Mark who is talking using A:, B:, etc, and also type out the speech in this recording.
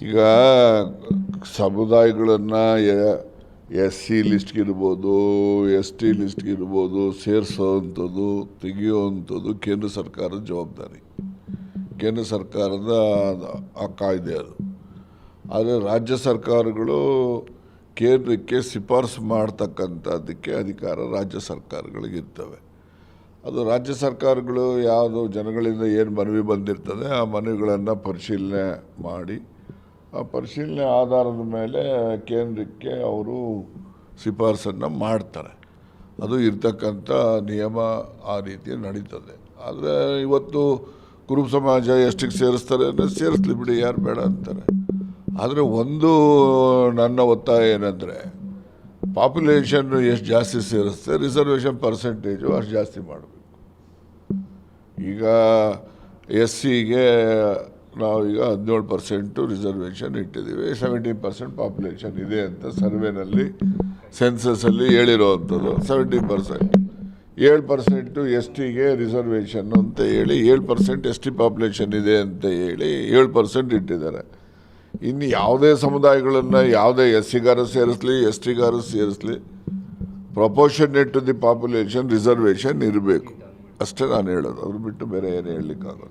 A: ಈಗ ಸಮುದಾಯಗಳನ್ನು SC ಲಿಸ್ಟ್ಗಿರ್ಬೋದು, ST ಲಿಸ್ಟ್ಗಿರ್ಬೋದು ಸೇರಿಸೋವಂಥದ್ದು ತೆಗೆಯುವಂಥದ್ದು ಕೇಂದ್ರ ಸರ್ಕಾರದ ಜವಾಬ್ದಾರಿ, ಕೇಂದ್ರ ಸರ್ಕಾರದ ಆ ಕಾಯ್ದೆ ಅದು. ಆದರೆ ರಾಜ್ಯ ಸರ್ಕಾರಗಳು ಕೇಂದ್ರಕ್ಕೆ ಶಿಫಾರಸು ಮಾಡ್ತಕ್ಕಂಥದ್ದಕ್ಕೆ ಅಧಿಕಾರ ರಾಜ್ಯ ಸರ್ಕಾರಗಳಿಗಿರ್ತವೆ. ಅದು ರಾಜ್ಯ ಸರ್ಕಾರಗಳು ಯಾವುದು ಜನಗಳಿಂದ ಏನು ಮನವಿ ಬಂದಿರ್ತದೆ ಆ ಮನವಿಗಳನ್ನು ಪರಿಶೀಲನೆ ಮಾಡಿ ಆ ಪರಿಶೀಲನೆ ಆಧಾರದ ಮೇಲೆ ಕೇಂದ್ರಕ್ಕೆ ಅವರು ಶಿಫಾರಸನ್ನು ಮಾಡ್ತಾರೆ. ಅದು ಇರ್ತಕ್ಕಂಥ ನಿಯಮ ಆ ರೀತಿ ನಡೀತದೆ. ಆದರೆ ಇವತ್ತು ಕುರುಬ ಸಮಾಜ ಎಷ್ಟಿಗೆ ಸೇರಿಸ್ತಾರೆ ಅಂದರೆ ಸೇರಿಸ್ಲಿ ಬಿಡಿ, ಯಾರು ಬೇಡ ಅಂತಾರೆ. ಆದರೆ ಒಂದು ನನ್ನ ಒತ್ತಾಯ ಏನಂದರೆ ಪಾಪ್ಯುಲೇಷನ್ ಎಷ್ಟು ಜಾಸ್ತಿ ಸೇರಿస్తే ರಿಸರ್ವೇಷನ್ ಪರ್ಸೆಂಟೇಜು ಅಷ್ಟು ಜಾಸ್ತಿ ಮಾಡಬೇಕು. ಈಗ SCಗೆ ನಾವೀಗ 17% ರಿಸರ್ವೇಷನ್ ಇಟ್ಟಿದ್ದೀವಿ, 17% ಪಾಪ್ಯುಲೇಷನ್ ಇದೆ ಅಂತ ಸರ್ವೆನಲ್ಲಿ ಸೆನ್ಸಸಲ್ಲಿ ಹೇಳಿರೋವಂಥದ್ದು. 70%, 7% STಗೆ ರಿಸರ್ವೇಷನ್ ಅಂತ ಹೇಳಿ 7% ST ಪಾಪ್ಯುಲೇಷನ್ ಇದೆ ಅಂತ ಹೇಳಿ 7% ಇಟ್ಟಿದ್ದಾರೆ. ಇನ್ನು ಯಾವುದೇ ಸಮುದಾಯಗಳನ್ನು ಯಾವುದೇ SCಗಾರು ಸೇರಿಸಲಿ STಗಾರು ಸೇರಿಸಲಿ proportionate to the population reservation ಇರಬೇಕು ಅಷ್ಟೇ ನಾನು ಹೇಳೋದು. ಅದ್ರ ಬಿಟ್ಟು ಬೇರೆ ಏನು ಹೇಳಲಿಕ್ಕಾಗೋದು.